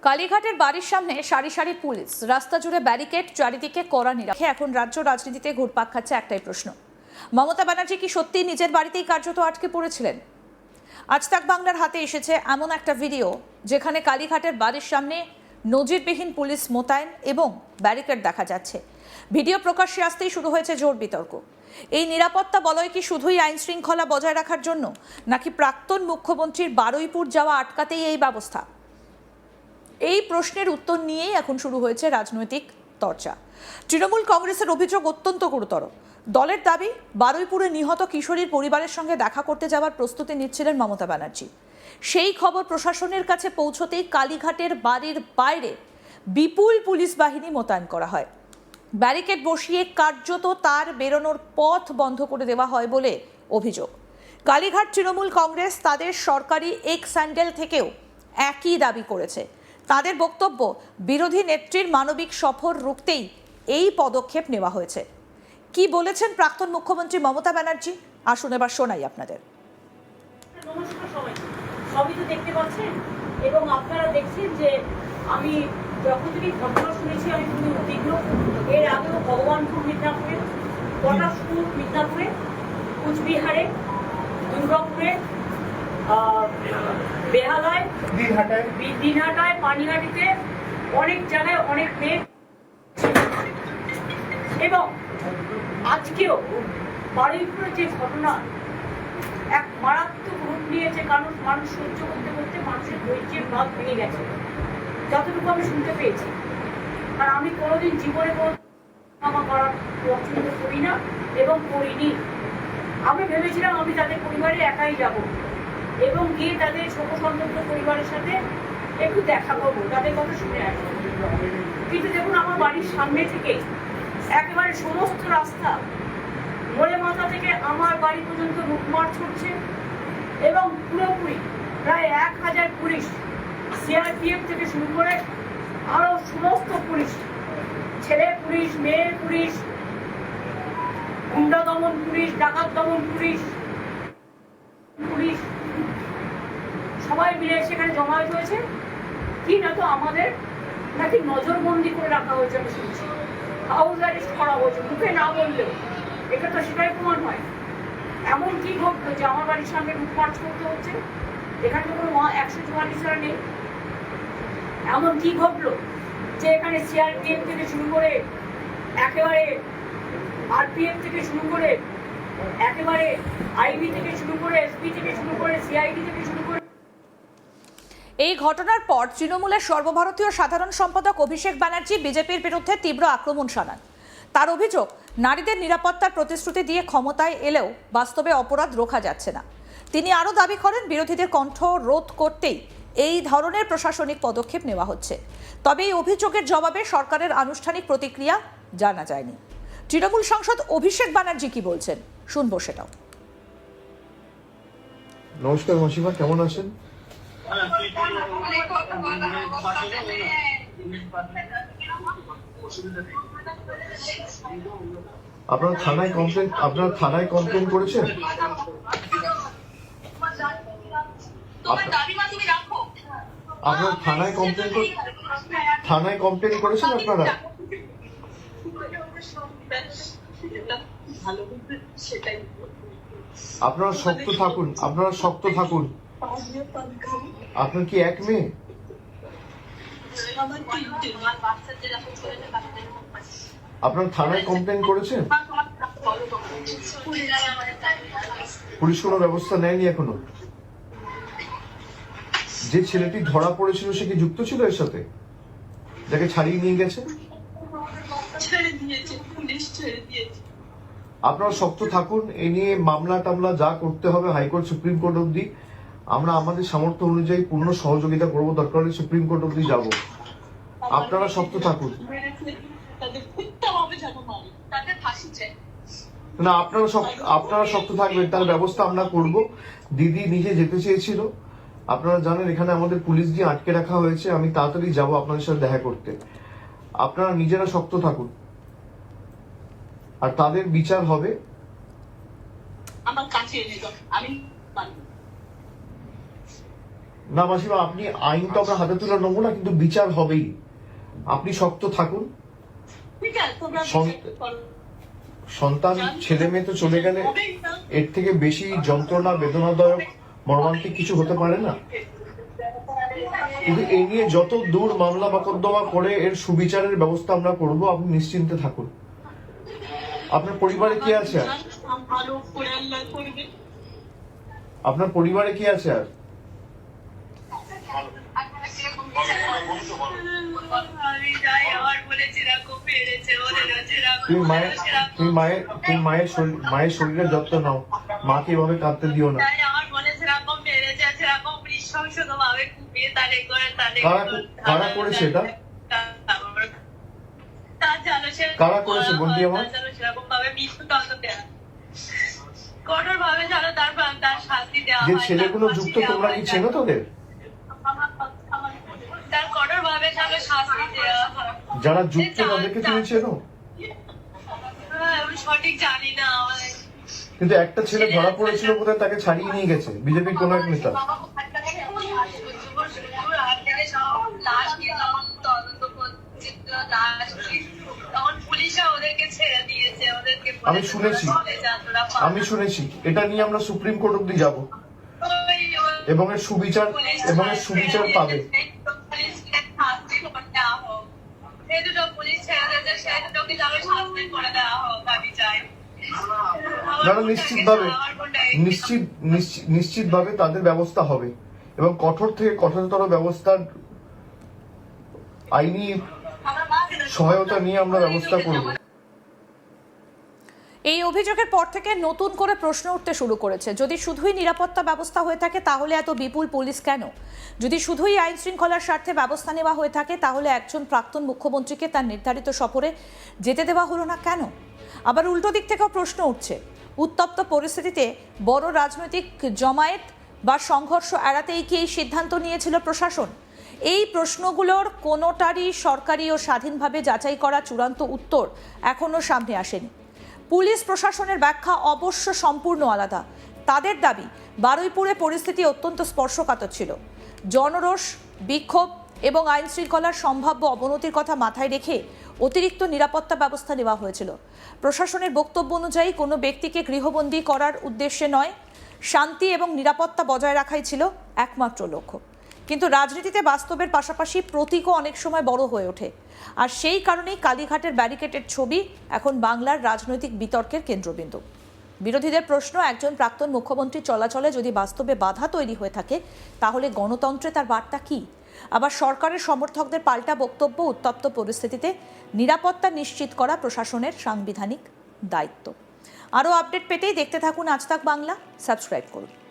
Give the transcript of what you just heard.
কালীঘাটের বাড়ির সামনে সারি সারি পুলিশ, রাস্তা জুড়ে ব্যারিকেড, চারিদিকে কড়া নিরাপত্তা। এখন রাজ্য রাজনীতিতে ঘুরপাক খাচ্ছে একটাই প্রশ্ন, মমতা ব্যানার্জি কি সত্যি নিজের বাড়িতেই কার্যত আটকে পড়েছিলেন? আজ তাক বাংলার হাতে এসেছে এমন একটা ভিডিও যেখানে কালীঘাটের বাড়ির সামনে নজিরবিহীন পুলিশ মোতায়েন এবং ব্যারিকেড দেখা যাচ্ছে। ভিডিও প্রকাশ্যে আসতেই শুরু হয়েছে জোর বিতর্ক। এই নিরাপত্তা বলয় কি শুধুই আইন শৃঙ্খলা বজায় রাখার জন্য, নাকি প্রাক্তন মুখ্যমন্ত্রীর বারুইপুর যাওয়া আটকাতেই এই ব্যবস্থা? এই প্রশ্নের উত্তর নিয়েই এখন শুরু হয়েছে রাজনৈতিক চর্চা। তৃণমূল কংগ্রেসের অভিযোগ অত্যন্ত গুরুতর। দলের দাবি, বারুইপুরে নিহত কিশোরীর পরিবারের সঙ্গে দেখা করতে যাওয়ার প্রস্তুতি নিচ্ছিলেন মমতা ব্যানার্জি। সেই খবর প্রশাসনের কাছে পৌঁছতেই কালীঘাটের বাড়ির বাইরে বিপুল পুলিশ বাহিনী মোতায়েন করা হয়। ব্যারিকেড বসিয়ে কার্যত তার বেরোনোর পথ বন্ধ করে দেওয়া হয় বলে অভিযোগ। কালীঘাট তৃণমূল কংগ্রেস তাদের সরকারি এক্স হ্যান্ডেল থেকেও একই দাবি করেছে। তাদের বক্তব্য, বিরোধী নেত্রীর মানবিক সফর রুখতেই এই পদক্ষেপ নেওয়া হয়েছে। কি বলেছেন প্রাক্তন মুখ্যমন্ত্রী মমতা ব্যানার্জি, আসুন এবার শোনাই আপনাদের। নমস্কার সবাইকে, সবই তো দেখতে পাচ্ছেন এবং আপনারা দেখছেন যে আমি যখন থেকে ঘটনা শুনেছি আমি খুবই উদ্বিগ্ন। এর আগেও ভগবানপুর মিদনাপুরে, পটাশপুর মিদনাপুরে, কুচবিহারে, দুর্গাপুরে, বেহালায়, দিনহাটায়, পানিহাটিতে, অনেক জায়গায় অনেক মেয়ে, এবং আজকেও বারুইপুরের যে ঘটনা এক মারাত্মক রূপ নিয়েছে। কারণ মানুষ সহ্য করতে করতে মানুষের ধৈর্যের বাঁধ ভেঙে গেছে, যতটুকু আমি শুনতে পেয়েছি। আর আমি কোনোদিন জীবনে আমার করার পছন্দ করি না এবং করিনি। আমি ভেবেছিলাম আমি তাদের পরিবারে একাই যাব এবং গিয়ে তাদের শোকসন্তপ্ত পরিবারের সাথে একটু দেখা করবো, তাদের কথা শুনে আসবো। কিন্তু দেখুন, আমার বাড়ির সামনে থেকে একেবারে সমস্ত রাস্তা মোড়ে মাথা থেকে আমার বাড়ি পর্যন্ত লুটমার ছুটছে এবং পুরোপুরি প্রায় 1000 পুলিশ, সিআরপিএফ থেকে শুরু করে আরো সমস্ত পুলিশ, ছেলে পুলিশ, মেয়ে পুলিশ, গুন্ডা দমন পুলিশ, ডাকাত দমন পুলিশ, সবাই মিলে সেখানে জমায়েত হয়েছে। কি না তো আমাদের নাকি নজরবন্দি করে রাখা হয়েছে, আমি শুনছি হাউস অ্যারেস্ট করা হয়েছে, মুখে না বললেও এটা তো সেটাই প্রমাণ হয়। এমন কি ঘটলো যে আমার বাড়ির সামনে লুটপাট করতে হচ্ছে, এখানে তো কোনো 144 নেই? এমন কি ঘটলো যে এখানে সিআরপিএফ থেকে শুরু করে একেবারে আরপিএফ থেকে শুরু করে একেবারে আইবি থেকে শুরু করে এসপি থেকে শুরু করে সিআইডি থেকে শুরু করে। এই ঘটনার পর তৃণমূলের সর্বভারতীয় সাধারণ সম্পাদক অভিষেক ব্যানার্জি বিজেপির বিরুদ্ধে তীব্র আক্রমণ শানান। তার অভিযোগ, নারীদের নিরাপত্তার প্রতিশ্রুতি দিয়ে ক্ষমতায় এলেও বাস্তবে অপরাধ রোখা যাচ্ছে না। তিনি আরও দাবি করেন, বিরোধীদের কণ্ঠ রোধ করতেই এই ধরনের প্রশাসনিক পদক্ষেপ নেওয়া হচ্ছে। তবে এই অভিযোগের জবাবে সরকারের আনুষ্ঠানিক প্রতিক্রিয়া জানা যায়নি। তৃণমূল সাংসদ অভিষেক ব্যানার্জি কি বলছেন, শুনবো সেটাও। নমস্কার মাসিমা, কেমন আছেন? আপনারা থানায় কমপ্লেন করেছেন? আপনারা থানায় কমপ্লেন করেছেন? আপনারা শক্ত থাকুন, আপনার কি এক মেয়ে? আপনার থানায় কমপ্লেন করেছেন? পুলিশ কোনো ব্যবস্থা নেয়নি এখনো? যে ছেলেটি ধরা পড়েছিল সে কি যুক্ত ছিল এর সাথে, যাকে ছাড়িয়ে নিয়ে গেছে? আপনারা শক্ত থাকুন, এ নিয়ে মামলা টামলা যা করতে হবে হাইকোর্ট, সুপ্রিম কোর্ট অব্দি আমরা আমাদের সামর্থ্য অনুযায়ী পূর্ণ সহযোগিতা করবো। দরকার হলে সুপ্রিম কোর্ট অব্দি যাবো। আপনারা শক্ত থাকুন। না, আপনারা শক্ত থাকবেন, তার ব্যবস্থা আমরা করব। দিদি নিজে যেতে চেয়েছিল, আপনারা জানেন এখানে আমাদের পুলিশ দিয়ে আটকে রাখা হয়েছে। আমি তাড়াতাড়ি যাব আপনাদের সাথে দেখা করতে। আপনারা নিজেরা শক্ত থাকুন, আর তাদের বিচার হবে। আমার কাছে এনে দাও, আমি না মাসিমা, আপনি আইন তো আমরা হাতে তুলে নেবো না, কিন্তু বিচার হবেই। আপনি শক্ত থাকুন। ঠিক আছে, তোমরা সন- সন্তান ছেলে মেয়ে তো চলে গেলে এর থেকে বেশি যন্ত্রণা, বেদনাদায়ক, মর্মান্তিক কিছু হতে পারে না। কিন্তু এই নিয়ে যত দূর মামলা মোকদ্দমা করে এর সুবিচারের ব্যবস্থা আমরা করব, আপনি নিশ্চিন্তে থাকুন। আপনার পরিবারে কি আছে আর? ভালো করে আল্লাহ করবে। আপনার পরিবারে কি আছে আর? আমি যাই, আমার বলে যেরকম পেরেছে ওদেরও সেরকম, তুমি সেরকম। মায়ের শরীরের যত্ন নাও, মাকে এভাবে কাঁদতে দিও না। তাই আমার মনে সেরকম পেরেছে, সেরকম নৃশংসভাবে কুপিয়ে তালে করে কারা করেছে এটা? তার জানো সে কারা করেছে বন্দি আমার? সেরকম ভাবে মৃত্যুদণ্ড দেয়া, কঠোর ভাবে জানো তার শাস্তি দেওয়া যে হয়, ছেলেগুলো যুক্ত, তোমরা কি চেনো তাদের? তার কঠোর ভাবে তাকে শাস্তি দেওয়া হয়। যারা যুক্ত তাদেরকে তুমি চেনো? আমি সঠিক জানি না। কিন্তু একটা ছেলে ধরা পড়েছিল বোধহয়, তাকে ছাড়িয়ে নিয়ে গেছে বিজেপির কোন এক নেতা। আমি শুনেছি এটা নিয়ে আমরা সুপ্রিম কোর্ট অব্দি যাব, এবং এর সুবিচার পাবে। যারা নিশ্চিতভাবে তাদের ব্যবস্থা হবে, এবং কঠোর থেকে কঠোরতর ব্যবস্থার আইনি সহায়তা নিয়ে আমরা ব্যবস্থা করব। এই অভিযোগের পর থেকে নতুন করে প্রশ্ন উঠতে শুরু করেছে, যদি শুধুই নিরাপত্তা ব্যবস্থা হয়ে থাকে তাহলে এত বিপুল পুলিশ কেন? যদি শুধুই আইন শৃঙ্খলার স্বার্থে ব্যবস্থা নেওয়া হয়ে থাকে তাহলে একজন প্রাক্তন মুখ্যমন্ত্রীকে তার নির্ধারিত সফরে যেতে দেওয়া হলো না কেন? আবার উল্টো দিক থেকেও প্রশ্ন উঠছে, উত্তপ্ত পরিস্থিতিতে বড় রাজনৈতিক জমায়েত বা সংঘর্ষ এড়াতেই কি এই সিদ্ধান্ত নিয়েছিল প্রশাসন? এই প্রশ্নগুলোর কোনোটারই সরকারি ও স্বাধীনভাবে যাচাই করা চূড়ান্ত উত্তর এখনো সামনে আসেনি। পুলিশ প্রশাসনের ব্যাখ্যা অবশ্য সম্পূর্ণ আলাদা। তাদের দাবি, বারুইপুরে পরিস্থিতি অত্যন্ত স্পর্শকাতর ছিল। জনরোষ, বিক্ষোভ এবং আইন শৃঙ্খলার সম্ভাব্য অবনতির কথা মাথায় রেখে অতিরিক্ত নিরাপত্তা ব্যবস্থা নেওয়া হয়েছিল। প্রশাসনের বক্তব্য অনুযায়ী কোনো ব্যক্তিকে গৃহবন্দী করার উদ্দেশ্যে নয়, শান্তি এবং নিরাপত্তা বজায় রাখাই ছিল একমাত্র লক্ষ্য। কিন্তু রাজনীতিতে বাস্তবের পাশাপাশি প্রতীকও অনেক সময় বড় হয়ে ওঠে, আর সেই কারণেই কালীঘাটের ব্যারিকেডের ছবি এখন বাংলার রাজনৈতিক বিতর্কের কেন্দ্রবিন্দু। বিরোধীদের প্রশ্ন, একজন প্রাক্তন মুখ্যমন্ত্রী চলাচলে যদি বাস্তবে বাধা তৈরি হয়ে থাকে তাহলে গণতন্ত্রে তার বার্তা কী? আবার সরকারের সমর্থকদের পাল্টা বক্তব্য, উত্তপ্ত পরিস্থিতিতে নিরাপত্তা নিশ্চিত করা প্রশাসনের সাংবিধানিক দায়িত্ব। আরও আপডেট পেতেই দেখতে থাকুন আজ তাক বাংলা, সাবস্ক্রাইব করুন।